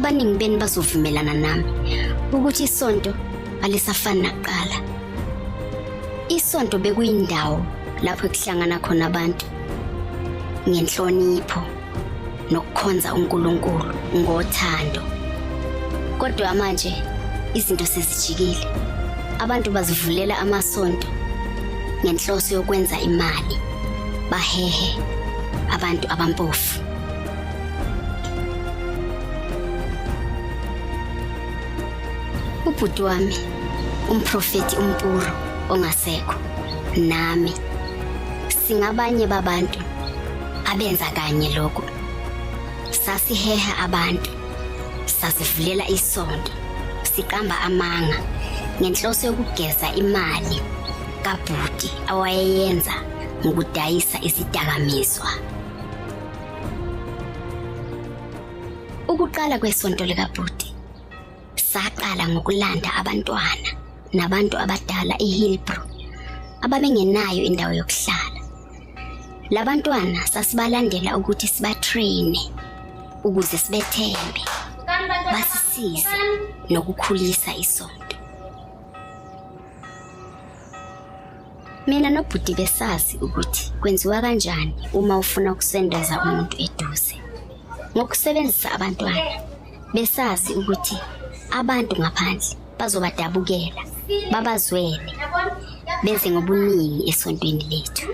abaningi beni bazovumelana nami ukuthi isonto alisafani nakuqala. Isonto bekuyindawo lapho ekuhlangana khona abantu ngenhlonipho nokukhonza uNkulunkulu ngothando. Kodwa manje izinto sezijikile. Abantu bazivulela amasonto ngenhloso yokwenza imali, bahehe abantu abampofu. Ubhuti wami, umprofeti uMpuro ongasekho, nami singabanye babantu abenza kanye lokho. Sasiheha abantu, sasivulela isonto, siqamba amanga ngenhloso yokugeza imali kabhuti awayeyenza ngokudayisa isidakamizwa. Ukuqala kwesonto likaBhuti saqala ngokulanda abantwana nabantu abadala eHillbrow ababengenayo indawo yokuhlala. Labantwana sasibalandela ukuthi sibatraine ukuze sibethembe, basisize nokukhulisa isonto. Mina noBhuti besazi ukuthi kwenziwa kanjani uma ufuna ukusendeza umuntu eduze. Ngokusebenzisa abantwana besazi ukuthi abantu ngaphandle bazobadabukela, babazwele, benze ngobuningi esontweni lethu.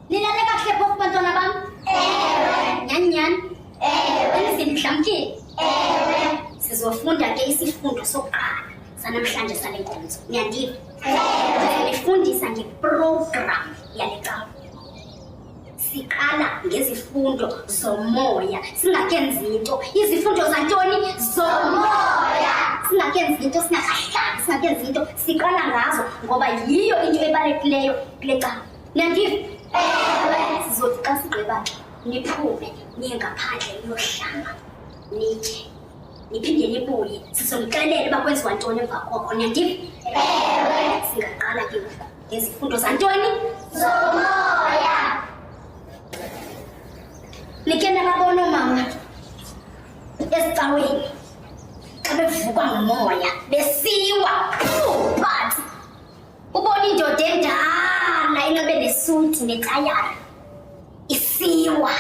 Nilale kahle phofu bantwana bami? Ewe. Nyani? Ewe. Senihlamukile? Ewe. Sizofunda ke isifundo sokuqala sanamhlanje sale nkonzo. Ngiyandiva? Ewe. Ngifundisa ngeprogram yale qaba. Siqala ngezifundo zomoya, singakenzi into. Izifundo zantoni? Zomoya. Singakenzi into, singakahlali, singakenzi into. Siqala ngazo ngoba yiyo into ebalulekileyo kule qaba. Ngiyandiva? Ewe. Sizothi xa sigqiba niphume niye ngaphandle niyohlamba, nitye, niphinde nibuye sizonixelela uba kwenziwa ntoni emva koko. Ngiyandiva? Ewe. Singaqala ke ngezifundo zantoni? Zomoya. Like nababona mama esicaweni xa bevuka ngomoya besiwa phansi. Ubona indoda endala ingabe nesuti netayara isiwa.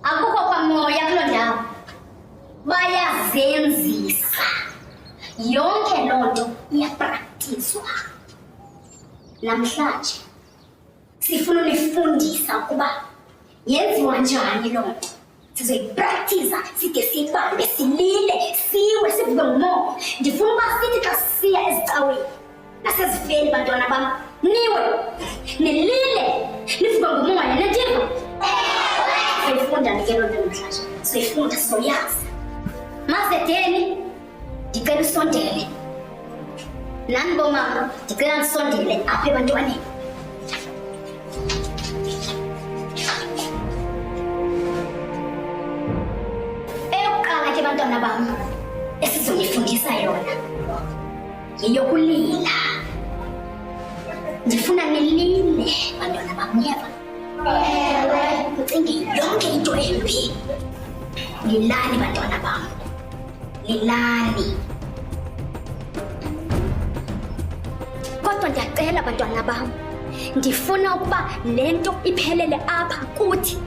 Akukho kwamoya kuloo ndawo, bayazenzisa. Yonke loo nto iyapraktiswa. Namhlanje sifuna unifundisa ukuba yenziwa njani loo nto. Sizoyipraktisa side siyibambe, silile, siwe, sivuke ngumoya. Ndifuna uba sithi xa sisiya ezicaweni nasezifeni bantwana bam, niwe, nilile, nivuke ngumoya. Niyadiva? Ewe. Sizoyifunda ke loo nto namhlanje. Sizoyifunda, sizoyazi. Mazedeni ndicela usondele. Nani bomama ndicela nisondele apha ebantwaneni. Bantwana bam, esizonifundisa yona yeyokulila. Ndifuna nilile bantwana bam, niyeva? Ewe. Ucinge yonke into embi. Lilani bantwana bam, lilani. Kodwa ndiyacela bantwana bam, ndifuna ukuba le nto iphelele apha kuthi,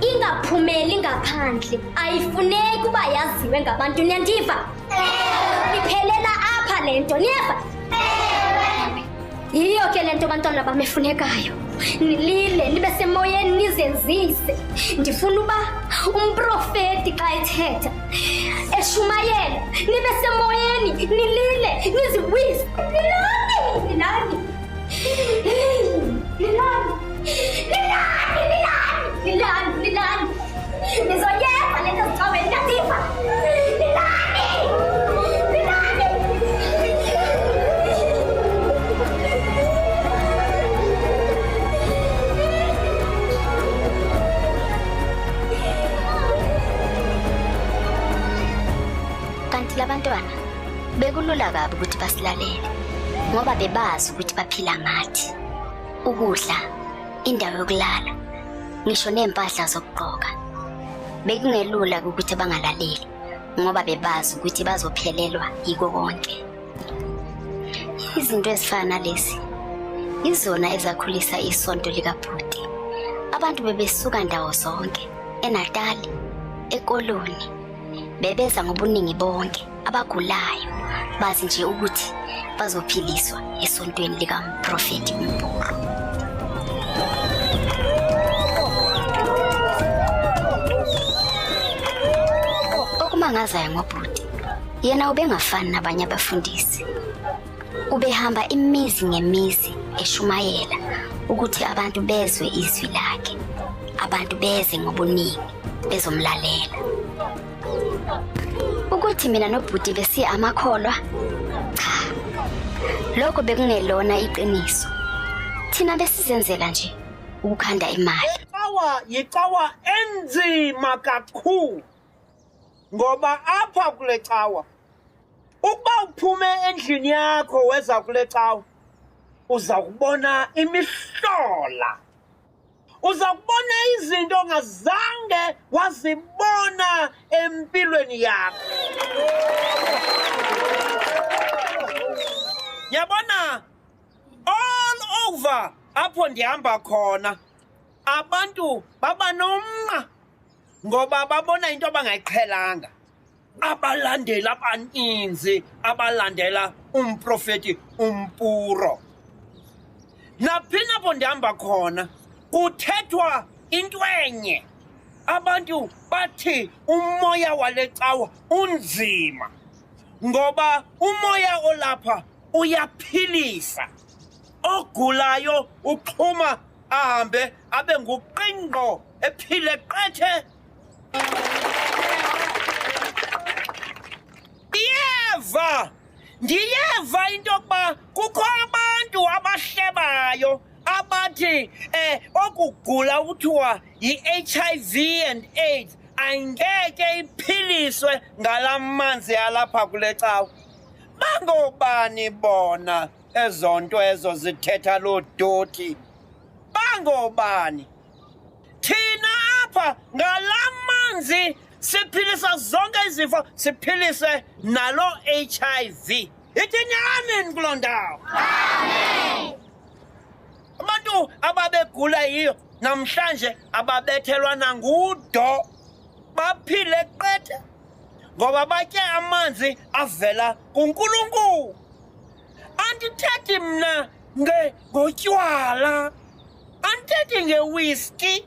ingaphumeli ngaphandle. Ayifuneki uba yaziwe ngabantu. Niyandiva? Ewe. Iphelela apha le nto. Niyeva? Ewe. Yiyo ke le nto bantwana bam efunekayo. Nilile, nibe semoyeni, nizenzise. Ndifuna uba umprofeti xa ethetha eshumayela, nibe semoyeni, nilile, niziwise. Lilani, lilani, lilani, lilani, lilani, lilani, lilani. Nizoyeva le nto zicaweni. Niyadiva? Lilani, lilani. Kanti labantwana bekulula kabi ukuthi basilalele ngoba bebazi ukuthi baphila ngathi. Ukudla, indawo yokulala, ngisho nempahla zokugqoka bekungelula ukuthi bangalaleli ngoba bebazi ukuthi bazophelelwa yiko konke. Izinto ezifana nalezi izona ezakhulisa isonto likaBhuti. Abantu bebesuka ndawo zonke, eNatali, eKoloni, bebeza ngobuningi bonke, abagulayo bazi nje ukuthi bazophiliswa esontweni likaMprofeti uMpuro. Okumangazayo ngoBhuti, yena ubengafani nabanye abafundisi. Ubehamba imizi ngemizi eshumayela ukuthi abantu bezwe izwi lakhe, abantu beze ngobuningi bezomlalela. Ukuthi mina noBhuti besiya amakholwa, cha, lokho bekungelona iqiniso. Thina besizenzela nje ukukhanda imali. Yicawa enzima kakhulu ngoba apha kule cawa ukuba uphume endlini yakho weza kule cawa uza kubona imihlola, uza kubona izinto ongazange wazibona empilweni yakho. Yabona all over apho ndihamba khona abantu baba nomnqa ngoba babona into abangayiqhelanga. Abalandeli abaninzi abalandela uMprofeti uMpuro. Naphina apho ndihamba khona kuthethwa into enye. Abantu bathi umoya wale cawa unzima ngoba umoya olapha uyaphilisa. Ogulayo uxhuma ahambe abe nguqingqo ephile qethe. Ndiyeva into yokuba kukho abantu abahlebayo abathi okugula kuthiwa yi-HIV and AIDS angeke iphiliswe ngala manzi alapha kule cawa. Bangobani bona ezo nto ezo zithetha loo doti? Bangobani? Thina apha ngala manzi siphilisa zonke izifo, siphilise nalo HIV. Ithini amen kuloo ndawo? Amen. Abantu ababegula yiyo namhlanje ababethelwa nangudo baphile qethe ngoba batye amanzi avela kuNkulunkulu. Andithethi mna ngotywala, andithethi ngewhisky,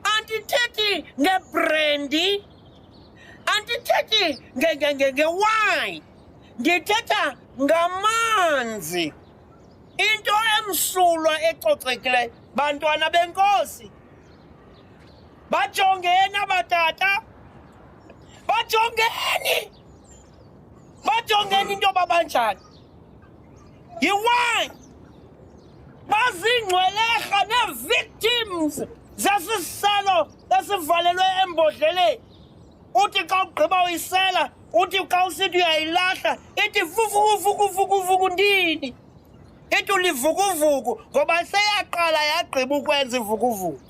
andithethi ngebrandy, andithethi ngewine, ndithetha ngamanzi. Into emsulwa ecocekileyo. Bantwana benkosi, bajongeni abatata, bajongeni into babanjani. Yiwine, bazingcwelerha nee-victims zesiselo esivalelwe embodleleni. Uthi xa ugqiba uyisela, uthi xa usithi uyayilahla, ithi vuvuvuvuvuvuvu ndini. Ithi ulivukuvuku ngoba seyaqala yagqiba ukwenza ivukuvuku.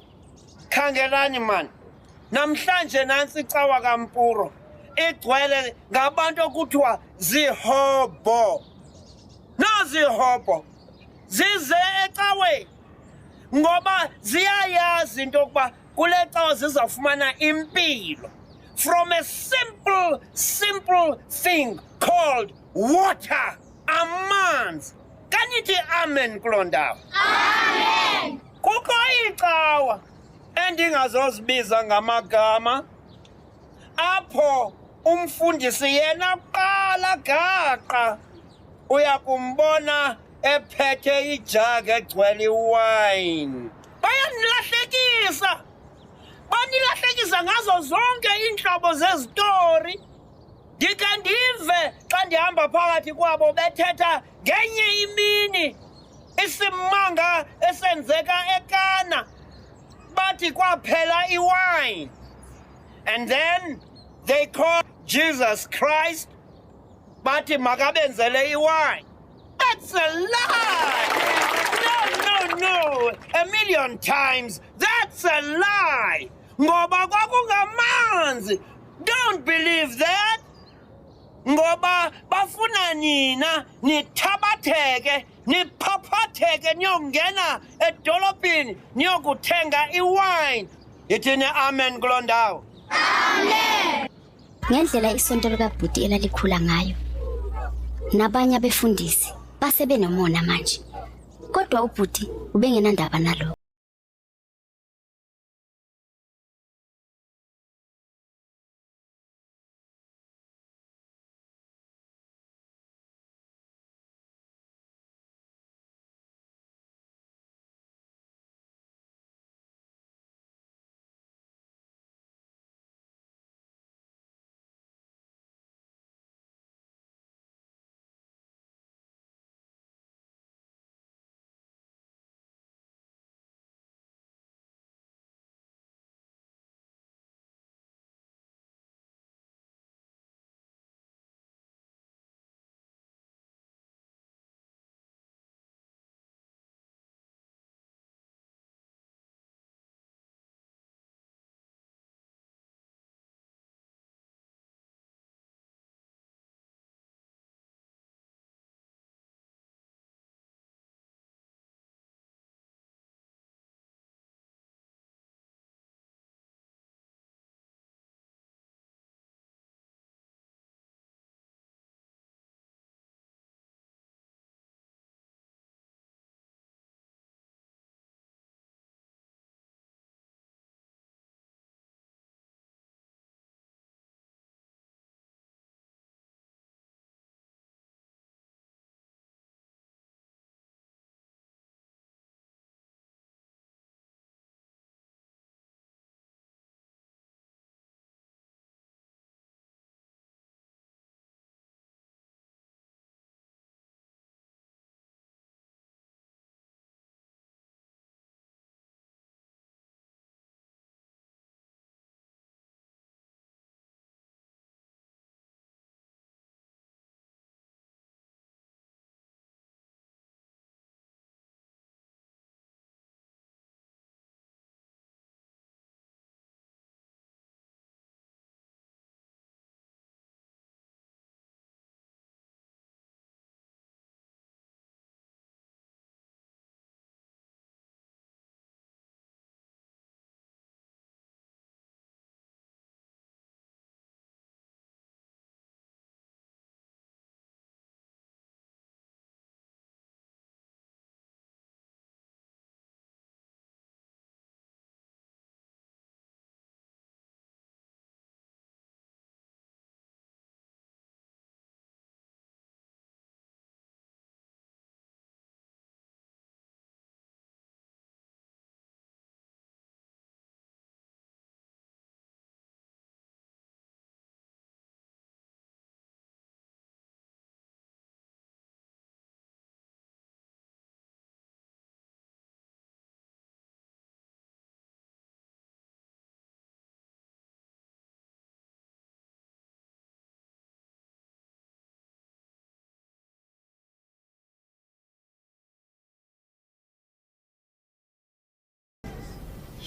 Khangelani man, namhlanje nantsi icawa kaMpuro igcwele ngabantu okuthiwa zihobo. Nazihobo zize ecaweni ngoba ziyayazi into yokuba kule cawa zizawufumana impilo from a simple thing called water, amanzi. Kanithi amen kuloo ndawo? Amen. Kukho icawa endingazozibiza ngamagama apho umfundisi yena qala gaqa uya kumbona ephethe ijagi egcwele iwayini. Bayanilahlekisa, banilahlekisa ngazo zonke iintlobo zezitori. Ndike ndive xa ndihamba phakathi kwabo bethetha ngenye imini isimanga esenzeka eKana, bathi kwaphela iwine. And then they call Jesus Christ, bathi makabenzele iwine. That's a lie! No, a million times, that's a lie! ngoba kwakungamanzi. Don't believe that. Ngoba bafuna nina nithabatheke niphaphatheke niyongena edolobheni niyokuthenga iwine. Ithini amen kuloo ndawo? Amen. Ngendlela isonto likabhuti elalikhula ngayo nabanye abefundisi basebenomona manje, kodwa ubhuti ubengenandaba nalo.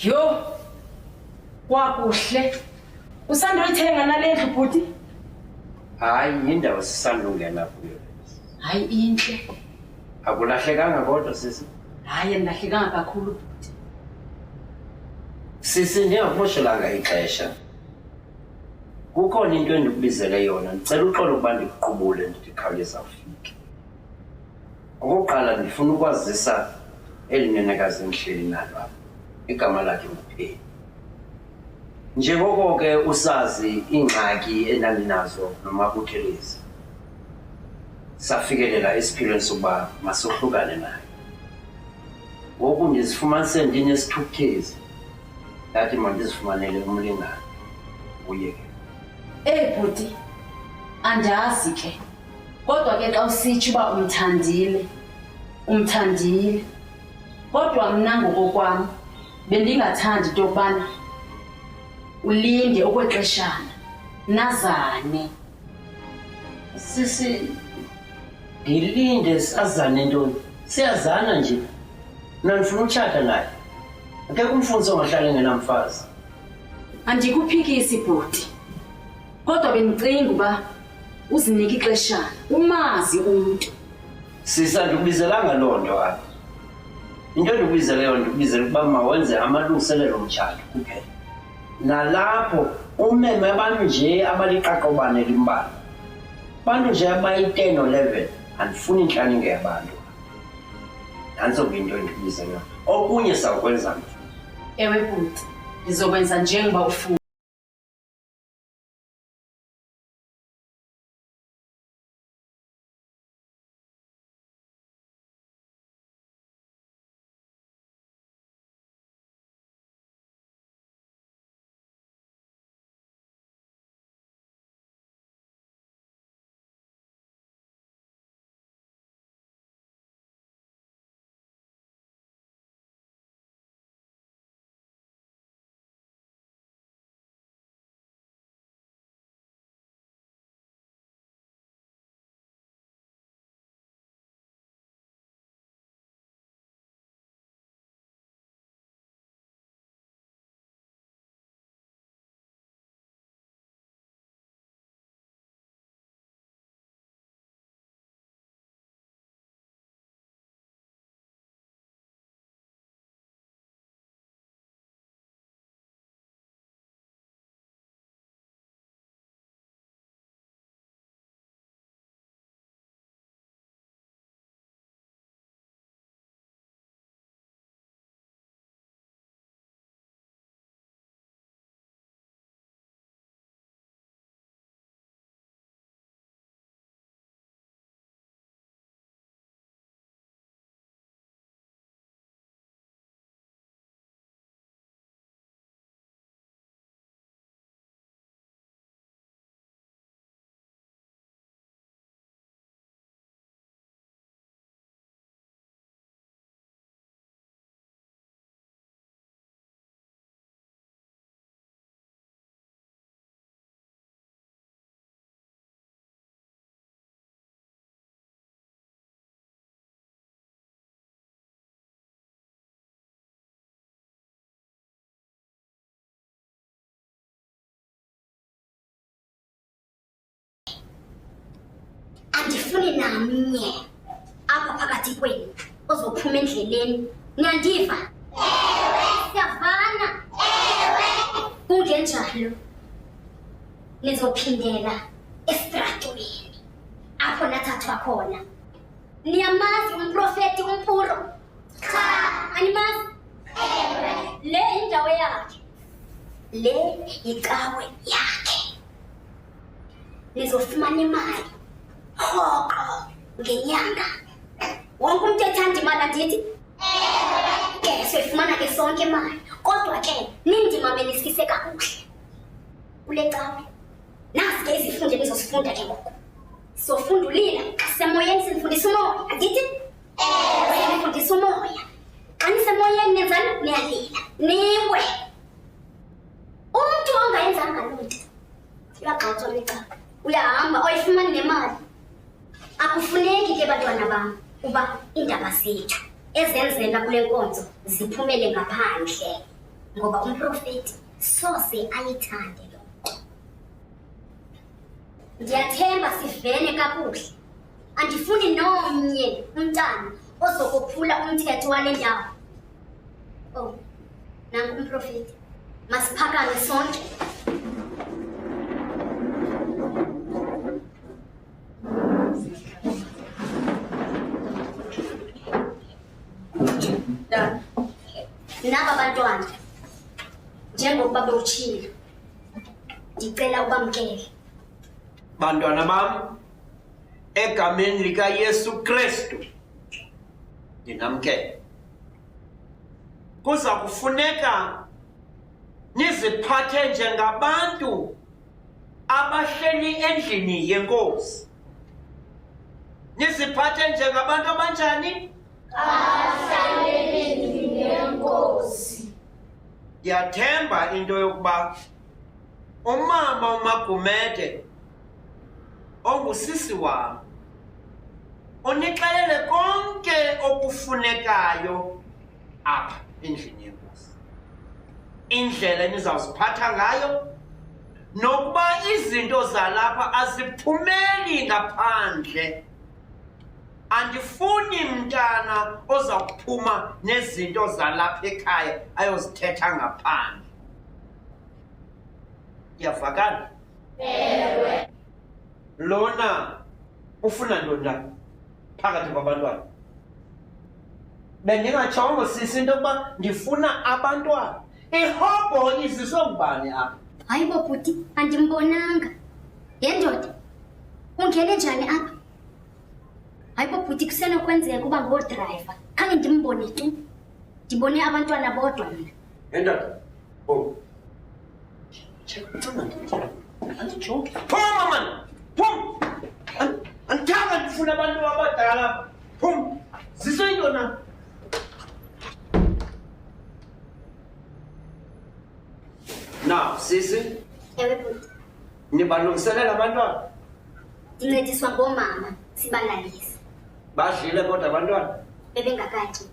Yo, kwakuhle. Usandoyithenga nale ndlu bhuti? Hayi, indawo sisandungena kuyo. Hayi inhle. Akulahlekanga kodwa sisi. Hayi endahlekanga kakhulu bhuti. Sisi ndingakumoshelanga ixesha. Kukhona into endikubizele yona, ndicela uxolo ukuba ndikuqubule ndikhawuleza ufike. Okokuqala ndifuna ukwazisa eli nenekazi endihleli nalo apha. Igama lakhe nguPheni. Njengoko ke usazi ingxaki endandinazo noMabuthelezi, safikelela esiphilweni sokuba masohlukane naye. Ngoku ndizifumanise ndinesithukuthezi, ndathi mandizifumanele umlingane kuye ke. Bhuti, andazi ke. Kodwa ke xa usitsho uba umthandile. Kodwa mna ngokokwam bendingathandi into yokubana ulinde okwexeshana nazane. Sisi, ngilinde sazane ntoni? Siyazana nje. Mna ndifuna utshata naye. Akekho umfundisi ongahlala engenamfazi. Andikuphikisi bhuti. Kodwa bengicinga uba uzinike ixeshana umazi umuntu. Sisa ndikubizelanga loo nto apha. Into endikubizeleyo ndikubizela ukuba mawenze amalungiselelo omtshato kuphela. Nalapho umeme abantu nje abaliqaqobane limbala. Abantu nje abayi-10 or 11 andifuni intlaninge yabantu. Nantso ke into endikubizeleyo. Okunye sawukwenza mna. Ewe bhuti, ndizokwenza njengoba ufuna. Andifuni namnye apha phakathi kwenu ozophuma endleleni. Niyandiva? Ewe. Siyavana? Ewe. Kungenjalo nizophindela estratweni apho nathathwa khona. Niyamazi umprofeti uMpuro? Cha. Animazi? Ewe. Le indawo yakhe. Le yicawe yakhe. Nizofumana imali rhoqo ngenyanga. Wonke umuntu ethanda imali andithi? Ewe. Ke soyifumana ke sonke imali. Kodwa ke nindimamelisise kakuhle. Kule cawe. Nasi ke izifundo nizosifunda ke ngoku. Sofunda ulila semoyeni sinifundisa umoya. Andithi? Ewe. Sinifundisa umoya. Xa nisemoyeni nenzani? Niyalila. Niwe. Umuntu ongayenzanga loo nto uyagxothwa lecawe. Uyahamba oyifumana nemali. Akufuneki ke bantwana bam uba iindaba zethu ezenzeka kule nkonzo ziphumele ngaphandle, ngoba umprofeti soze ayithande loo nto. Ndiyathemba sivene kakuhle. Andifuni nomnye umntana ozokophula umthetho wale ndawo. Oh, nangu umprofeti. Masiphakame sonke. Naba bantwana njengokuba bewutshilo ndicela ubamkele. Bantwana bam, egameni likaYesu Kristu ndinamkele. Kuza kufuneka niziphathe njengabantu abahleli endlini yenkosi. Niziphathe njengabantu abanjani? Abahleli endlini yenkosi. Ndiyathemba into yokuba umama uMagumede ongusisi wam unixelele konke okufunekayo apha endlini yenkosi. indlela enizawuziphatha ngayo, nokuba izinto zalapha aziphumeli ngaphandle. Andifuni mntana oza kuphuma nezinto zalapha ekhaya ayozithetha ngaphandle. Iyavakala? Ewe. Lona ufuna ntoni na phakathi kwabantwana? Bendingatshongo sisi into yokuba ndifuna abantwana. Ihobho iziswe ngubani apha? Hayi bo bhuti, andimbonanga. Yendoda, ungene njani apha? Hayi bo bhuti, kusenokwenzeka uba ngoodrayiva. Khange ndimbone tu. Ndibone abantwana bodwa mna. Yendoda, oh. Andijonge. Phuma man! Phum! Andithanga ndifuna abantu abadala apha. Phum! Ziswe into na? Now, sisi, Ewe bhuti, nibalungiselela abantwana? ndincediswa ngoomama, sibalalise. Badlile kodwa abantwana? Bebengakatyi.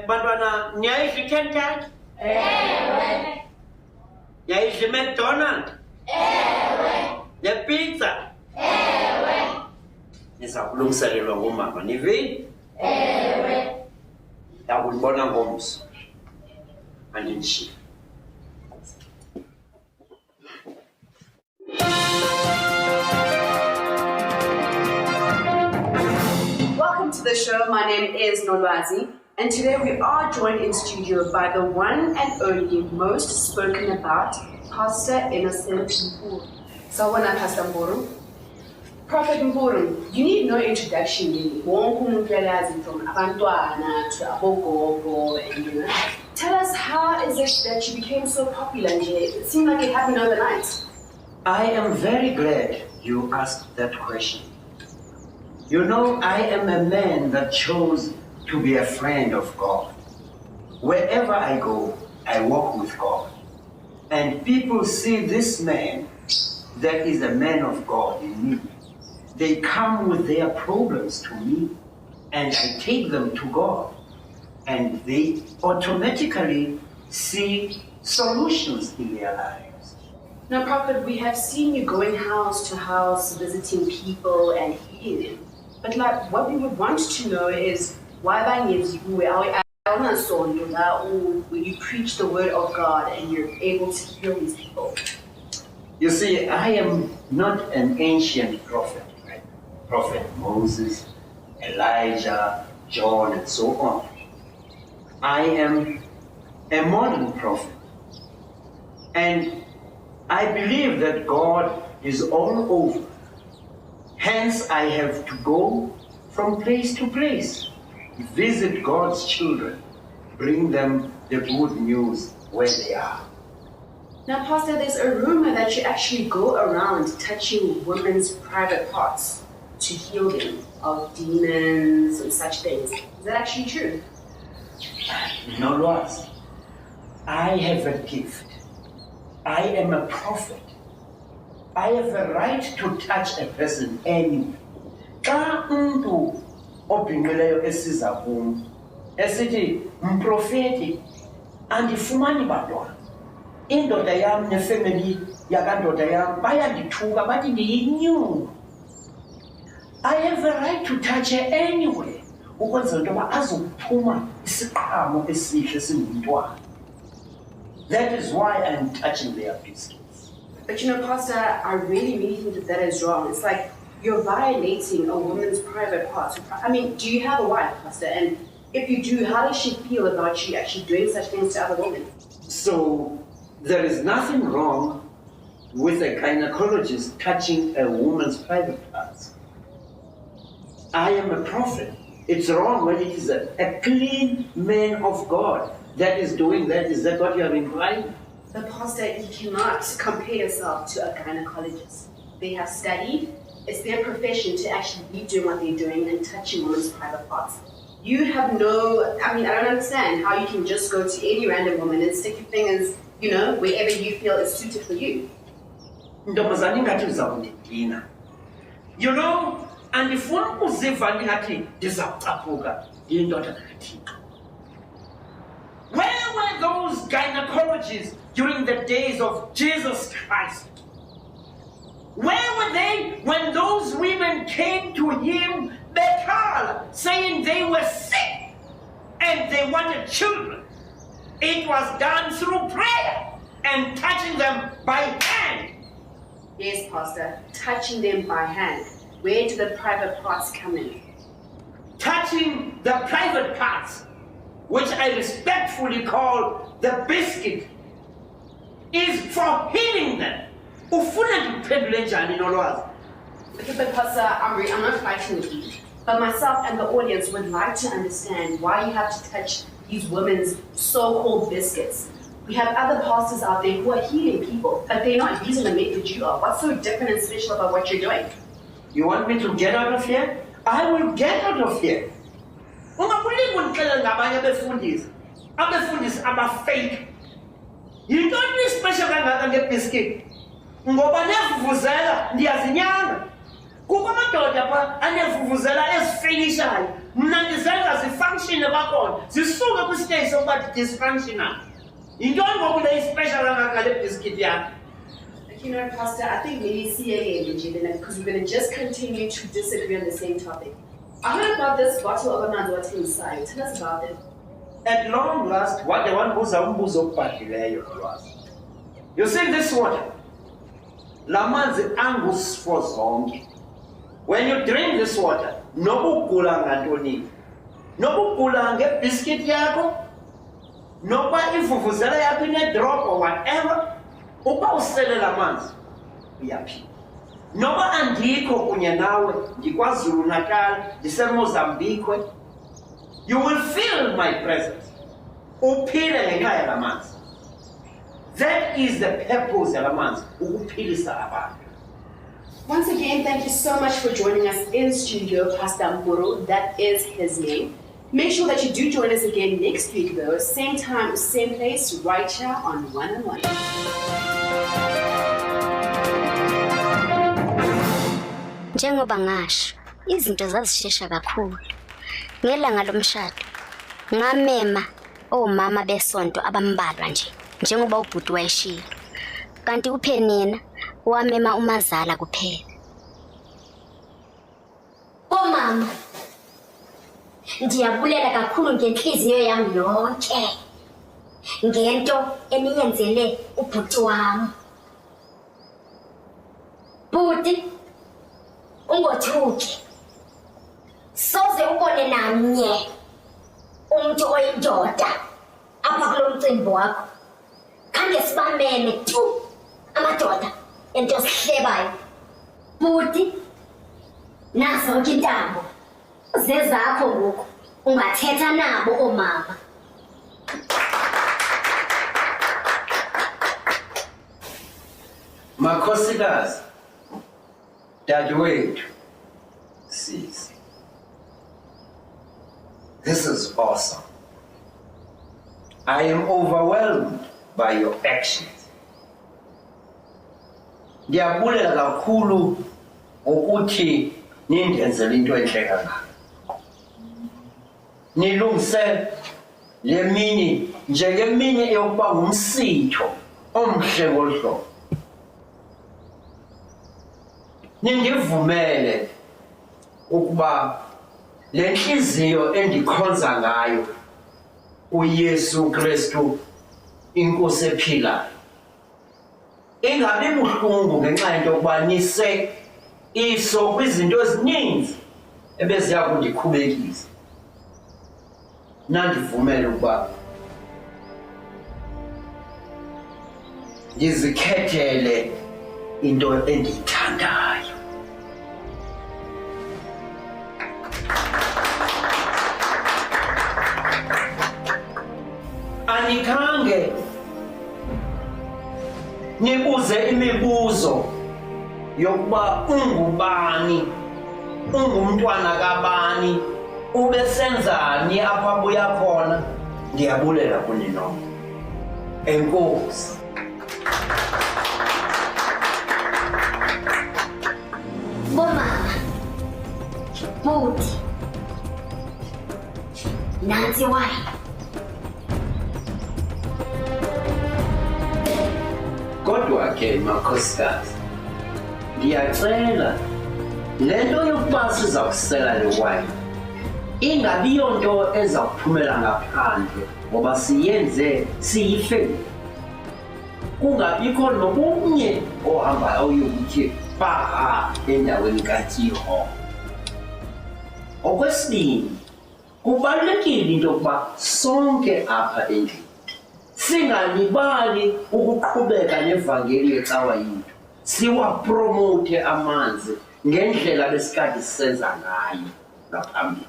Bantwana, niyayidla iKentucky? Ewe. Niyayidla iMcDonald's? Ewe. Nepizza? Ewe. Niza kulungiselelwa ngoomama, nivile? Ewe. Ndakulibona ngomso. Andindishiye. Welcome to the show. My name is Nolwazi, and today we are joined in studio by the one and only most spoken about Pastor Innocent Mburu. Sawubona Pastor Mburu. Prophet Mburu, you need no introduction really. Wonke umuntu uyazi from abantwana to abogogo, and you know. Tell us, how is it that you became so popular nje? It seemed like it happened overnight. I am very glad you asked that question. You know, I am a man that chose to be a friend of God. Wherever I go, I walk with God. And people see this man that is a man of God in me. They come with their problems to me, and I take them to God. And they automatically see solutions in their lives. Now, Prophet, we have seen you going house to house, visiting people and healing. But like, what we would want to know is why when you preach the word of God and you're able to heal these people. You see, I am not an ancient prophet, right? Prophet Moses, Elijah, John, and so on. I am a modern prophet. And I believe that God is all over. Hence, I have to go from place to place, visit God's children, bring them the good news where they are. Now, Pastor, there's a rumor that you actually go around touching women's private parts to heal them of demons and such things. Is that actually true? No, Lord. I have a gift. I am a prophet. I have a right to touch a person anywhere. Xa umuntu obhinqileyo esiza kum esithi mprofeti andifumani bantwana, indoda yam nefemeli yakandoda yam bayandithuka bathi ndiyinyuka. I have a right to touch her anywhere ukwenzela into yoba azokuphuma isiqhamo esihle singumntwana. That is why I'm touching their biscuits. But you know, Pastor, I really think that is wrong. It's like you're violating a woman's private parts. I mean, do you have a wife, Pastor? And if you do, how does she feel about you actually doing such things to other women? So there is nothing wrong with a gynecologist touching a woman's private parts. I am a prophet. It's wrong when it is a clean man of God that is doing that. Is that what you are implying? But Pastor, you cannot compare yourself to a gynecologist. They have studied. It's their profession to actually be doing what they're doing and touching women's private parts. You have no, I don't understand how you can just go to any random woman and stick your fingers, you know, wherever you feel is suited for you. Ntombazana ingathi uzawundidina. You know, andifuni uziva ndingathi ndizawucaphuka yindoda kaThixo. Where were those gynecologists during the days of Jesus Christ? Where were they when those women came to him, Bethel, saying they were sick and they wanted children? It was done through prayer and touching them by hand. Yes, Pastor, touching them by hand. Where do the private parts come in? Touching the private parts, which I respectfully call the biscuit, is for healing them. Ufuna ndiphendule njani Nolwazi? Okay, but Pastor Amri, I'm not fighting with you. But myself and the audience would like to understand why you have to touch these women's so-called biscuits. We have other pastors out there who are healing people, but they're not using the method you are. What's so different and special about what you're doing? You want me to get out of here? I will get out of here. Ungabulingi undixelela ngabanye abefundisi. Abefundisi aba-fake. Yintoni special kangaka ngebiscuit? Ngoba nevuvuzela ndiyazinyanga. Kukho amadoda pha anevuvuzela ezifinishayo. Mna ndizenza zifunctione kwakhona. Zisuke kwistage sokuba dysfunctional. Yintoni ngoku le special kangaka ngale biscuit yakho? You know, Pastor, I think maybe CAA and because we're going to just continue to disagree on the same topic. I heard about this bottle of Amanzi inside. Tell us about it. At long last, what the one who's umbuzo obhadlileyo Nolwazi. You see this water? Lamanzi angus for zonke. When you drink this water, nobugula ngantoni. Nobugula ngebiscuit yakho, noba ivuvuzela yakho ine drop or whatever. Uba usele lamanzi uyaphila. Noba andikho kunye nawe ndiKwaZulu Natal ndiseMozambique, you will feel my presence. Uphile ngenxa yalamanzi. That is the purpose yalamanzi, ukuphilisa abantu. Once again, thank you so much for joining us in studio, Pastor Mpuru. That is his name. Make sure that you do join us again next week, though. Same time, same place, right here on One on One. Njengoba ngasho, izinto zazishesha kakhulu. Ngelanga lomshado, ngamema omama besonto abambalwa nje, njengoba ubhuti wayeshilo. Kanti uPhenina wamema umazala kuphela. Omama, ndiyabulela kakhulu ngenhliziyo yami yonke ngento eniyenzele ubhuti wami. Bhuti, ungothuki. Soze ubone namnye umuntu oyindoda apha kulo mcimbi wakho. Khange sibamene tu amadoda ento sihlebayo. Bhuti, nazo zonke intambo zezakho ngoku, ungathetha nabo omama. Makhosikazi, dadewethu, sisi. This is awesome. I am overwhelmed by your actions. Ndiyabulela kakhulu ukuthi nindenzele into enhle kangaka. Nilungise le mini njengeminye yokuba ngumsitho omhle ngolhlobo. Nindivumele ukuba le nhliziyo endikhonza ngayo uYesu Kristu inkosi ephilayo ingabe buhlungu ngenxa yento yokuba nise iso kwizinto ezininzi ebeziya kundikhubekisa. Nandivumele ukuba ndizikhethele into endiyithandayo. Anikhange nibuze imibuzo yokuba ungubani, ungumntwana kabani, ubesenzani apha buya khona. Ndiyabulela kuni nonke. Enkosi. Bomama, bhuti, nansi wine. Kodwa ke makhosikazi, ndiyacela le nto yokuba siza kusela le wayini ingabi yonto eza kuphumela ngaphandle ngoba siyenze siyifeni. Kungabikho nobunye ohambayo uyokuthi paha endaweni kaTyiho. Okwesibini, kubalulekile into yokuba sonke apha endlini singalibali ukuqhubeka nevangeli yecawa yethu, siwapromote amanzi ngendlela besikade sisenza ngayo ngaphambili.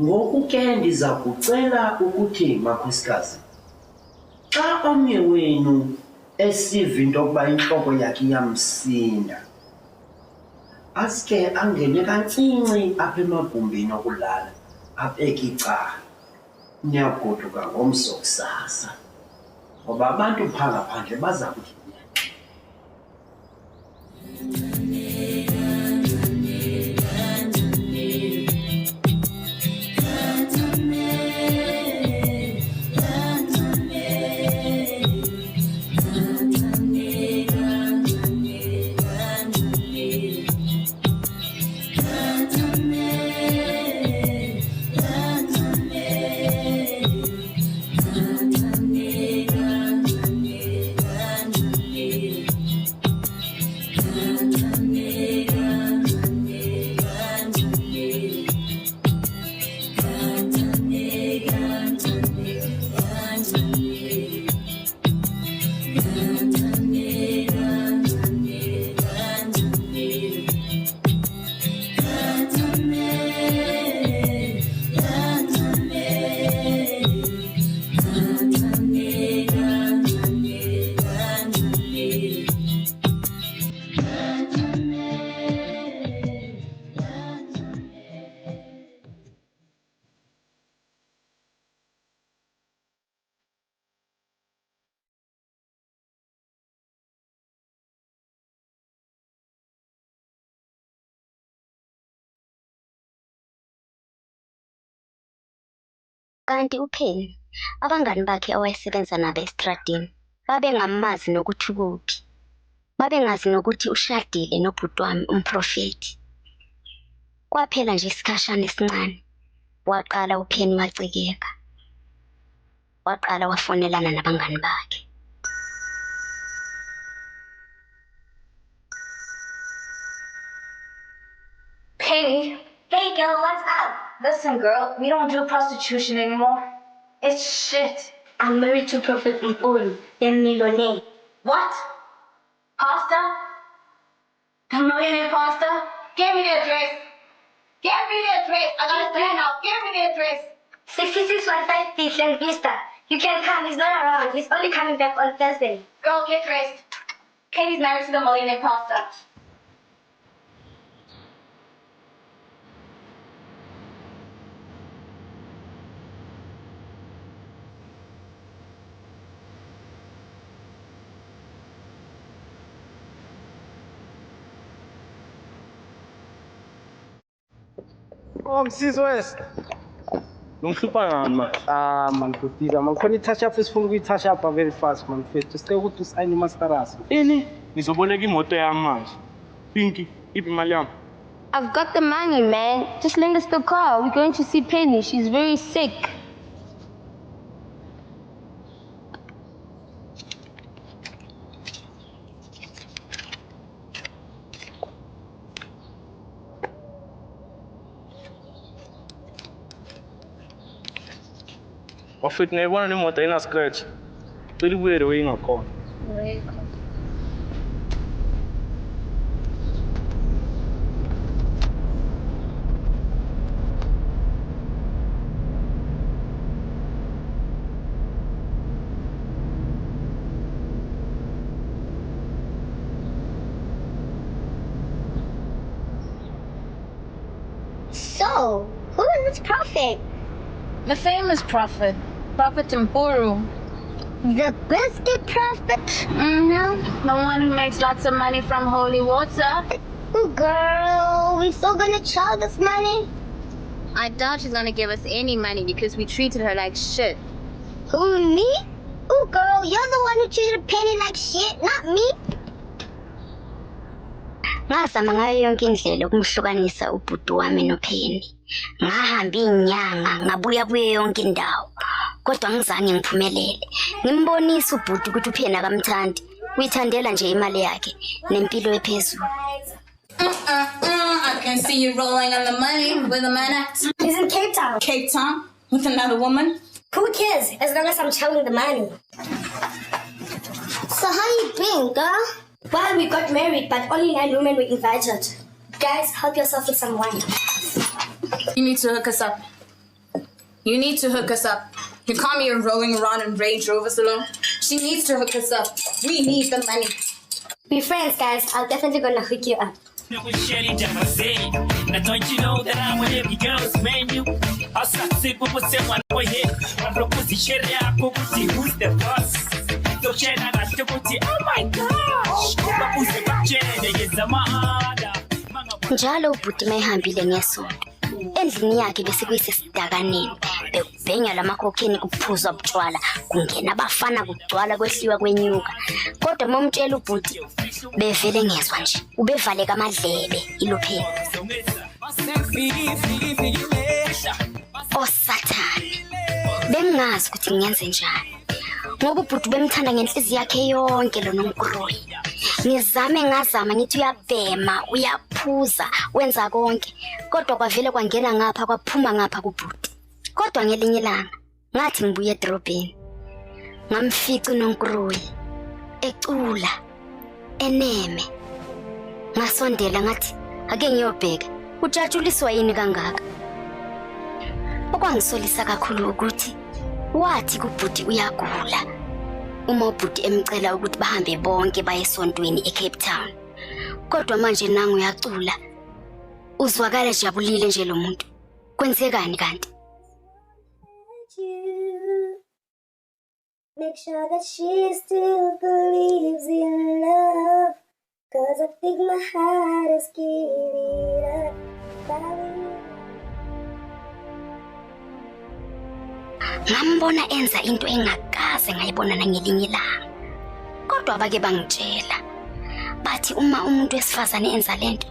Ngoku ke ndiza kucela ukuthi makhosikazi, xa omnye wenu esiva into yokuba intloko yakhe iyamsinda, asike angene kancinci apha emagumbini okulala abeke icala. Niyagoduka ngomso kusasa ngoba abantu phaa ngaphandle baza kuthi Kanti uPenny, abangani bakhe awayesebenza nabo esitradini, babengamazi nokuthi ukuphi. Babengazi nokuthi ushadile nobhuti wami umprofethi. Kwaphela nje isikhashana esincane, waqala uPenny wacikeka. Waqala wafonelana nabangani bakhe. Penny, Hey girl, what's up? listen girl, we don't do prostitution anymore. It's shit. I'm married to Prophet Mpulu, the millionaire. What? Pasta? A millionaire pasta? Give me the address. Give me the address. I gotta stand now. Give me the address. 6615 Peachland Vista. You can come, he's not around. He's only coming back on Thursday. Girl, get dressed. Katie's married to the millionaire pasta. Oh, Msizwe West. Ngihlupha ngani manje? Man, kudida. Man, khona i-touch up esifuna ukuyi-touch up very fast, man. Mfethu, sicela ukuthi usayine imasterasi. Ini? Ngizoboleka imoto yami manje. Pinky, iphi imali yami? I've got the money, man. Just lend us the car. We're going to see Penny. She's very sick. Wafethu ngiyayibona le moto ayina scratch. Cela ibuyele wayingakhona. So, who is this prophet? The famous prophet, Prophet Mpuru. The biscuit prophet? Mm-hmm. The one who makes lots of money from holy water. Girl, we still gonna chow this money? I doubt she's gonna give us any money because we treated her like shit. Who, me? Ooh, girl, you're the one who treated Penny like shit, not me. Ngazama ngayo yonke indlela ukumhlukanisa ubhuti wami noPenny. Ngahamba inyanga, ngabuya kuye yonke indawo. Kodwa ngizange ngiphumelele. Ngimbonisa ubhuti ukuthi uPenny akamthandi. Uyithandela nje imali yakhe nempilo ephezulu. I can see you rolling on the money with a man at. He's in Cape Town. Cape Town with another woman. Who cares? As long as I'm chowing the money. So how you been, girl? Well, we got married, but only 9 women were invited. Guys, help yourself with some wine. You need to hook us up. You need to hook us up. You can't be rolling around in Range Rovers alone. She needs to hook us up. We need the money. Be friends, guys. I'll definitely gonna hook you up. Now don't you know that I'm with every girl's menu? I'll start sick with what's in one boy here. My proposition, who's the boss? So oh my gosh! Njalo ubhuti mayihambile ngesonto. Endlini yakhe bese kuyisesidakaneni. Bekubhenya lamakhokheni kuphuzwa butshwala, kungena abafana kugcwala kwehliwa kwenyuka. Kodwa momtshela ubhuti bevele ngezwe nje. Ubevaleka amadlebe ilopheni. Sathane. Bengazi ukuthi ngiyenze njani. Ngoba ubhuti bemthanda ngenhliziyo yakhe yonke lo noNkulunkulu. Ngazama ngithi uyabhema, uyaphuza, wenza konke. Kodwa kwavele kwangena ngapha kwaphuma ngapha kubhuti. Kodwa ngelinye ilanga ngathi ngibuye edrobheni. Ngamfica uNonkulunkulu ecula, eneme. Ngasondela ngathi ake ngiyobheka ujatshuliswa yini kangaka. Okwangisolisa kakhulu ukuthi wathi kubhuti uyagula. Uma ubhuti emcela ukuthi bahambe bonke baye esontweni eCape Town. Kodwa manje nangu uyacula. Uzwakala ejabulile nje lo muntu. Kwenzekani kanti? Make sure that she still believes in love. 'Cause I think my heart is giving up. Ngambona enza into engakaze ngayibona nangelinye ilanga. Kodwa bake bangitshela. Bathi uma umuntu wesifazane enza lento,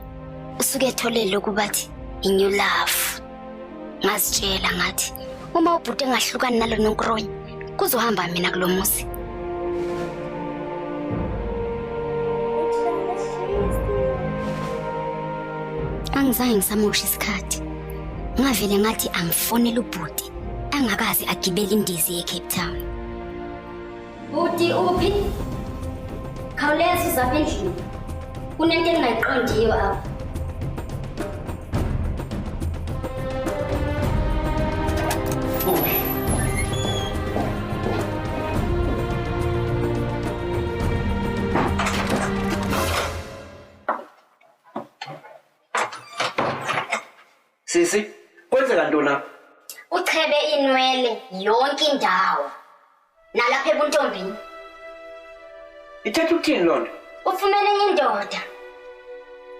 usuke etholele ukubathi in-new love. Ngazitshela ngathi uma ubhuti engahlukani nalo noNkroyi, kuzohamba mina kulomuzi. Angizange ngisamosha isikhathi. Ngavele ngathi angifonele ubhuti angakazi agibele indizi eCape Town. Bhuti uphi? Khawuleza uzapha endlini. Kunento engingayiqondiyo apha. Sisi, kwenzeka ntoni apha? Uchebe inwele yonke indawo. Nalapha ebuntombini. Ithetha ukuthini loo nto? Ufumene enye indoda.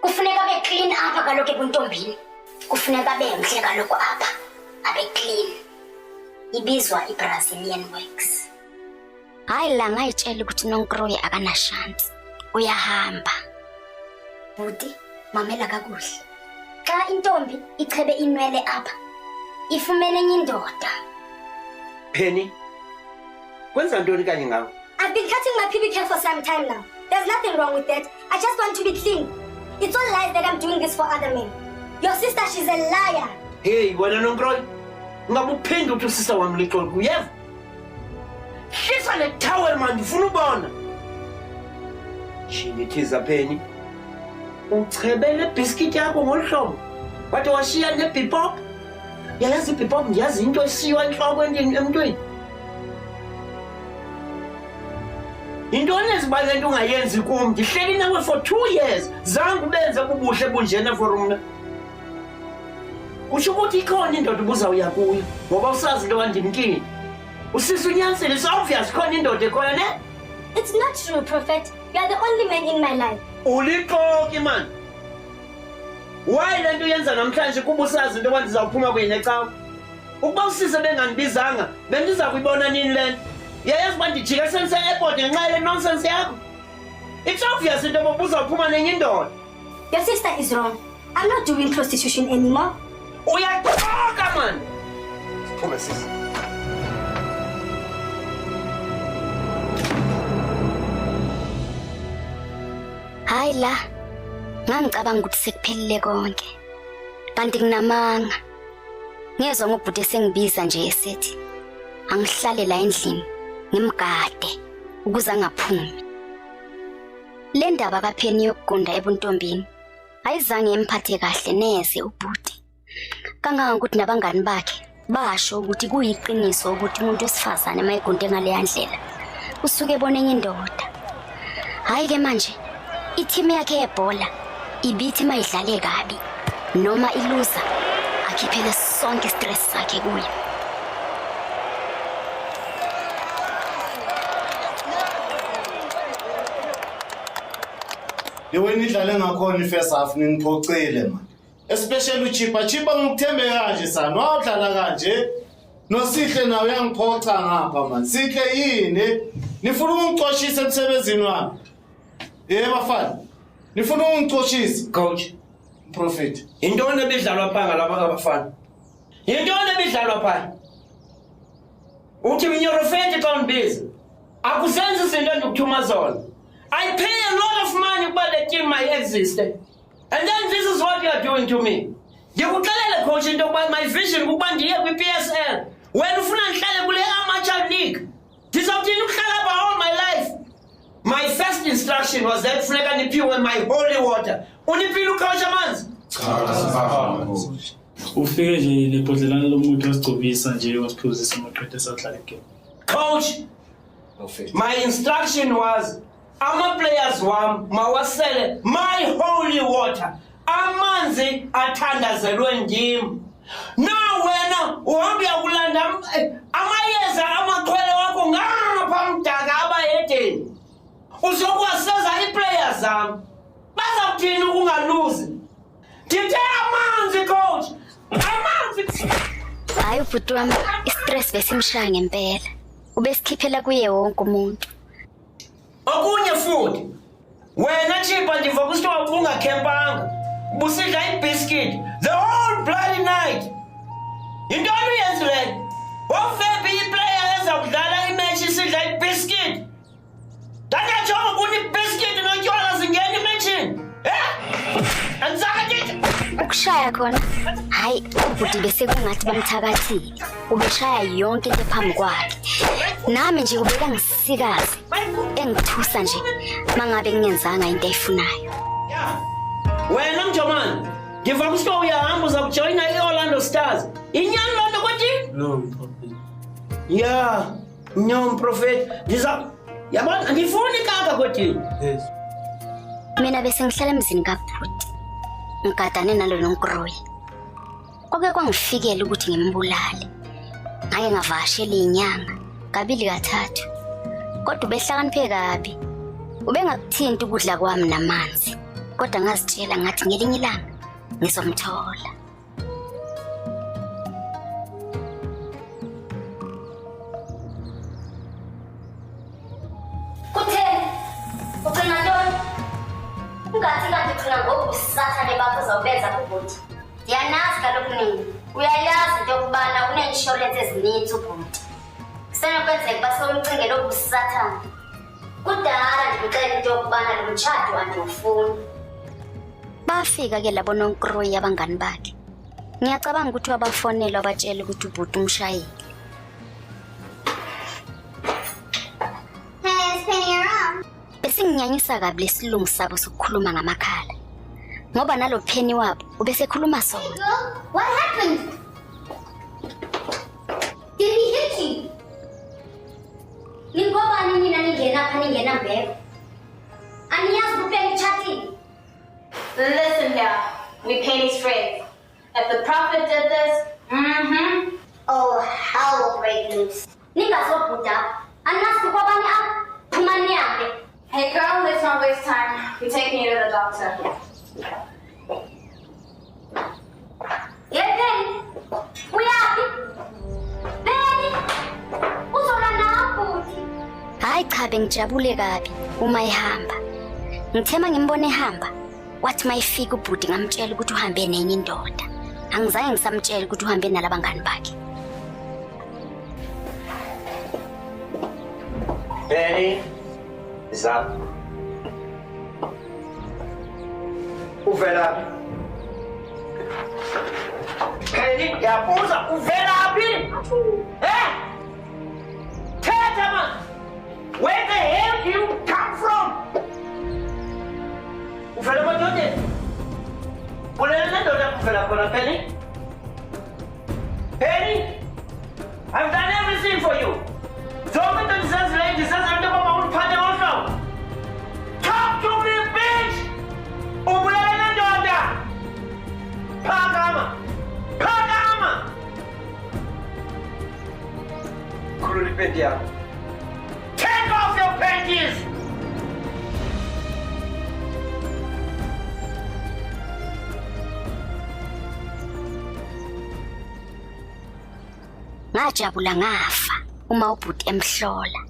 Kufuneka abe clean apha kaloku ebuntombini. Kufuneka abe mhle kaloku apha. Abe clean. Ibizwa iBrazilian wax. Hayi la ngayitshela ukuthi noNkroyi akanashansi. Uyahamba. Bhuti, mamela kakuhle. Xa intombi ichebe inwele apha, ifumene enye indoda. Penny, kwenza ntoni kanye ngawe? I've been cutting my pubic hair for some time now. There's nothing wrong with that. I just want to be clean. It's all lies that I'm doing this for other men. Your sister, she's a liar. Hey, wena noNkroyi, ungabe uphinde uthi usista wami lixolo kuyeva? Hlisa le towel man, ndifuna ubona. Shinithiza Penny. Uchebele biscuit yakho ngolhlobo. Wathi washiya nebhipop. Yayazi ibhipop ndiyazi into esiywa enhloko emntwini. Into nezibale into ungayenzi kum. Ndihleli nawe for 2 years. Zange ubenze kubuhle bunjena for mina. Kusho ukuthi ikhona indoda ubuzawuya kuyo ngoba usazi into wandimkini. Usisi unyanisile so obvious khona indoda ekhona ne? It's not true, Prophet. You are the only man in my life. Ulixoki man. Why lento yenza namhlanje kuba usazi into wandizawuphuma kwenye ecawa? Ukuba usise bengandibizanga bendiza kuyibona nini lento? Yayazi uba ndijika sendise-airport ngenxa yale nonsense yakho. It's obvious into yoba uzawuphuma nenye indoda. Your sister is wrong. I'm not doing prostitution anymore. Uyaxoka man. Come sis. Hayi la. Ngangicabanga ukuthi sekuphelile konke. Kanti kunamanga. Ngezwe ngobhuti sengibiza nje esethi angihlale la endlini ngimgade ukuze angaphumi. Le ndaba kaPhenny yokugunda ebuntombini ayizange emphathe kahle neze ubhuti. Kangangokuthi nabangani bakhe basho ukuthi kuyiqiniso ukuthi umuntu wesifazane mayegunde ngale yandlela usuke ebona enye indoda. Hayi ke manje i-team yakhe yebhola ibithi mayidlale kabi noma iluza akhiphele sonke stress sakhe kuye. Yewena idlale ngakhona ifirst half ningiphoxile man. Especially uchipa ngikuthembe kanje sana. Wawudlala kanje. Nosihle nawe uyangiphoxa ngapha man. Sihle yini? Nifuna ukungixoshisa emsebenzini wami. Bafana. Nifuna ukungixoshisa. Coach. Prophet. Yintoni ebidlalwa phanga laba abafana? Yintoni ebidlalwa phanga? Uthi minyorofethi xa undibiza. Akusenzi izinto endikuthuma zona. I pay a lot of money about the team I exist. And then this is what you are doing to me. Ndikuxelela coach into yokuba my vision kukuba ndiye kwi-PSL. Wena ufuna ndihlale kule amateur league. Ndizawuthini ukuhlala apha all my life. My first instruction was that funeka niphiwe my holy water. Uniphile ukhawusha amanzi? Ufike nje lebhodlelana lomuthi wasigcobisa nje wasiphuzisa amaqhethe esahlala egame. Coach, my instruction was ama-players wam mawasele my holy water. Amanzi athandazelwe ndim. Now wena uhambe uyakulanda amayeza amaxhwele wakho ngapha mdaka abayedeni. Uzokuwaseza ii-players zam. Bazawuthini ukungaluzi? Ndithe amanzi coach. Amanzi. Hayi ubhuti wami i-stress besimshaya ngempela. Ubesikhiphela kuye wonke umuntu. Okunye futhi wena Chipa ndiva kusithiwa ubungakhempanga busidla ibiscuit the whole bloody night. Yintoni uyenzileyo? Wawuvephi iplayer ezakudlala imatch isidla ibiscuit? Ndandiyajonga ukuthi ibiscuit notywala zingena ematchini. Andizakadithi ukushaya khona hayi ubhuti bese kungathi bamthakathile. Ubeshaya yonke into phambi kwakhe. Nami nje ubeka ngisikazi engithusa nje mangabe ngiyenzanga into eyifunayo. Wena Mjomani ndiva kusithiwa uyahamba uza kujoyina i-Orlando Stars. Inyani loo nto kwathi? No, Prophet. Yeah, no Prophet. Yabona andifuni kaka kwathi? Yes. Mina bese ngihlala emzini kabhuti. Ngigadane nalo noNkroyi. Kwake kwangifikela ukuthi ngimbulale. Ngake ngavashela inyanga kabili kathathu. Kodwa ubehlakaniphe kabi. Ubengakuthinta ukudla kwami namanzi. Kodwa ngazitshela ngathi ngelinye ilanga ngizomthola. Kutheni? Ucinga ntoni? Ungathi kanti ucinga ngobusathane bakho uzawubenza kubhuti. Ndiyanazi kaloku nini. Uyayazi into yokubana une-insurance ezininzi ubhuti. Kusenokwenzeka uba sewumcingela obusathane. Kudala ndikuxelela into yokubana lo mtshato andiwufuni. Bafika ke labo noNkroyi abangani bakhe. Ngiyacabanga ukuthi wabafonela abatshela ukuthi ubhuti umshayile. Hey, it's Penny around. Besinginyanyisa kabi lesilungu sabo sokukhuluma ngamakhala. Ngoba nalo Penny wabo ubesekhuluma sona. What happened? Did he hit you? Ningobani nina ningena apha ningenambeko? Aniyazi kuPenny chatting. Listen here, we Penny's friends. If the prophet did this, Oh, hell will break loose. Ningazobhuda. Anazi kubani apha? Phumani yakhe. hey girl, let's not waste time. We're taking you to the doctor. Hey, Penny. Uyaphi? Penny. Uzolanda ngabhuti. Hayi cha bengijabule kabi uma ehamba. Ngithema ngimbone ehamba. Wathi mayifika ubhuti ngamtshela ukuthi uhambe nenye indoda. Angizange ngisamtshela ukuthi uhambe nalabangani bakhe. Penny is up. Uvela. Penny, yabuza uvelaphi? Thetha man. Where the hell do you come from? Uvela madodeni? Ulela ndoda kuvela khona Penny? Penny? I've done everything for you. Zonke into ndisenzileyo ndisenza into yoba undiphathe ngohlobo. Talk to me, bitch! Ubulela ndoda! Phakama! Phakama! Khulula ipendi yakho. Take off your panties! Ngajabula ngafa uma ubhuti emhlola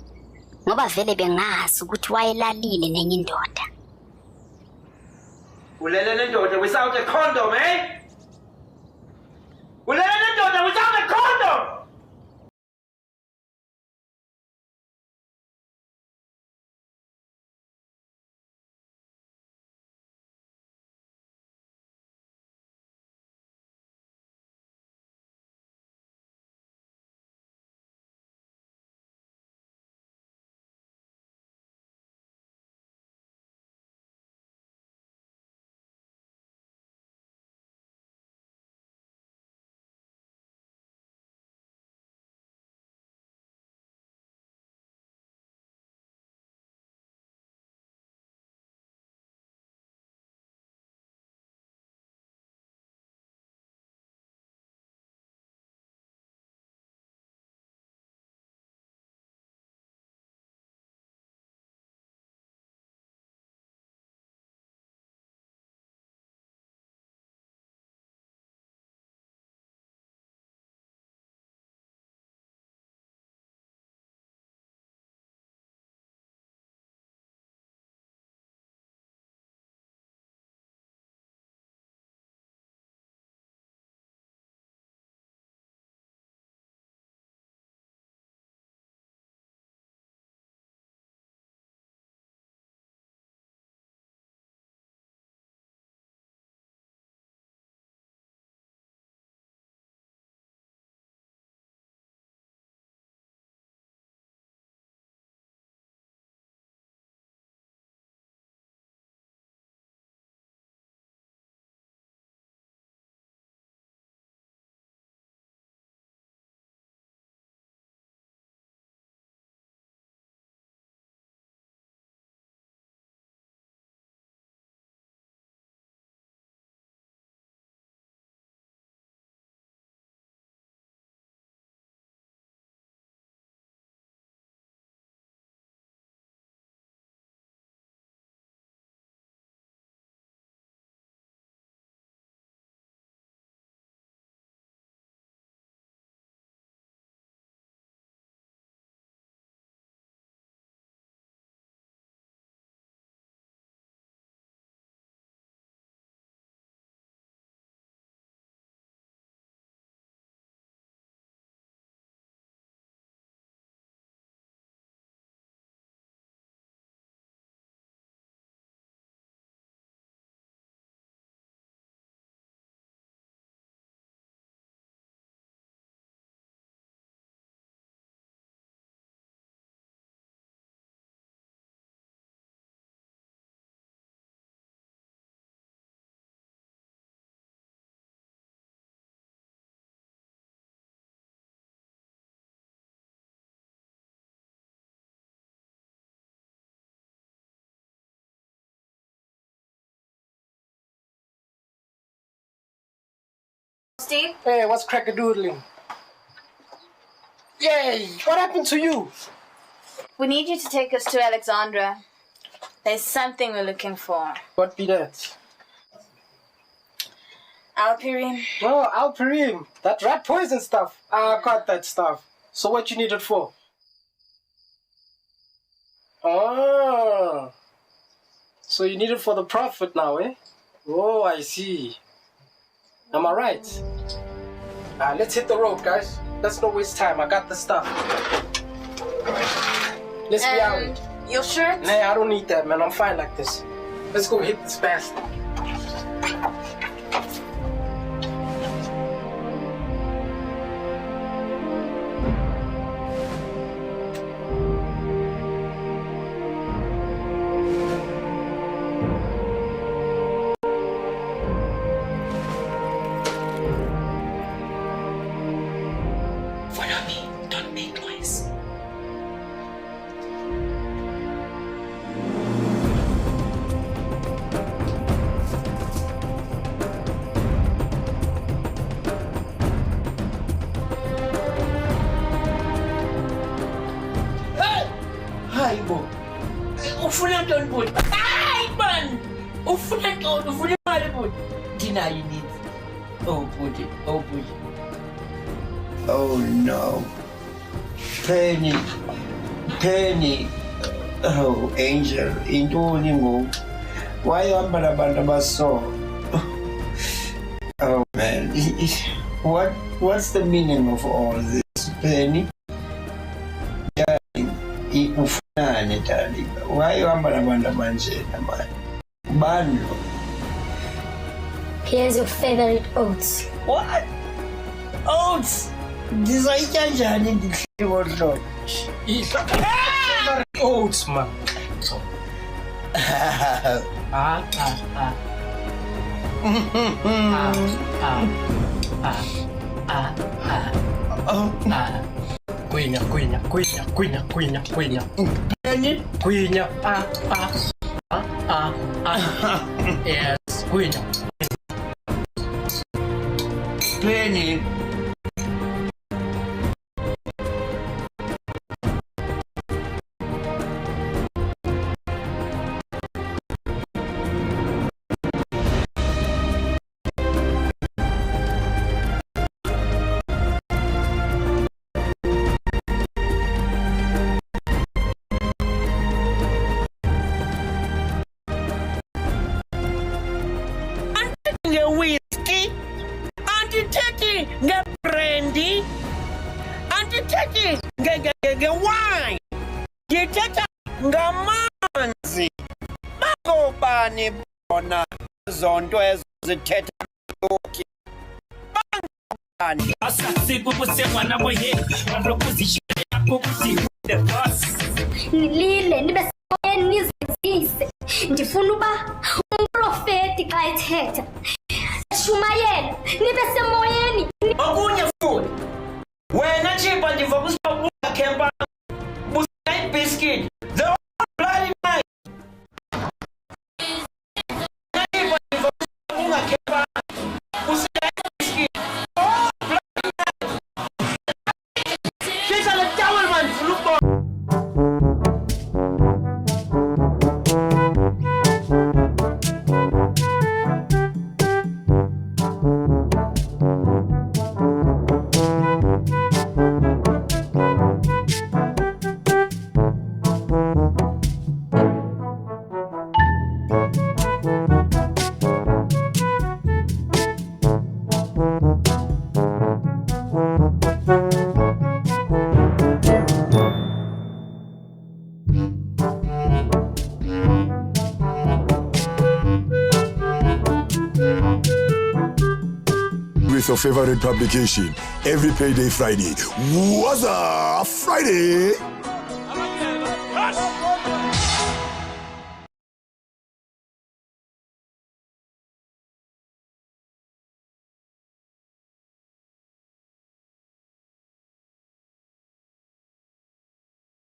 ngoba vele bengazi ukuthi wayelalile nenye indoda. Ulele nendoda without a condom, eh? Ulele nendoda without a condom! Steve? Hey, what's crack-a-doodling? Yay! What happened to you? We need you to take us to Alexandra. There's something we're looking for. What be that? Alpirim. Oh, Alpirim. That rat poison stuff. I got that stuff. So what you need it for? Ah. So you need it for the profit now, eh? Oh, I see. Am I right? Let's hit the road, guys. Let's not waste time. I got the stuff. Let's be out. Your shirt? Nah, I don't need that, man. I'm fine like this. Let's go hit this fast. Follow me. Don't make noise. Hayi bo. Ufuna ntoni bhuti? Hayi man! Ufuna ntoni? Ufuna imali bhuti? Dinayo inini. Oh bhuti. Oh no. Penny. Oh Angel, intoni ngoku? Why uhamba nabantu abaso? Oh man. What's the meaning of all this, Penny? Ufunani darling? Why uhamba nabantu abanjena man? Bani lo? Here's your favorite oats. What? Oats? Ndizayitya njani ndihleli kodwa? Oats, man. Quenya. Penny? Quenya. Yes, quenya. Penny? Whiskey, anti-tati, brandy, anti-tati, wine, ngithetha ngamanzi. Bangobani bona zonto ezo zithetha ngokuthi bangobani? Asasiku kusemwana boye, wanokuzishaya ukuthi the boss. Nilile nibe semoyeni nizenzise. Ndifuna uba umprofeti xa ethetha. Shumayela nibe semoyeni. Okunye futhi. Wena chipa ndiva kusibuka kempa. Busa biscuit. The whole bloody night. Chipa ndiva kusibuka kempa. Busa biscuit. Oh bloody night. Kisa le towel man flupo. With your favorite publication every payday Friday. What's up, Friday?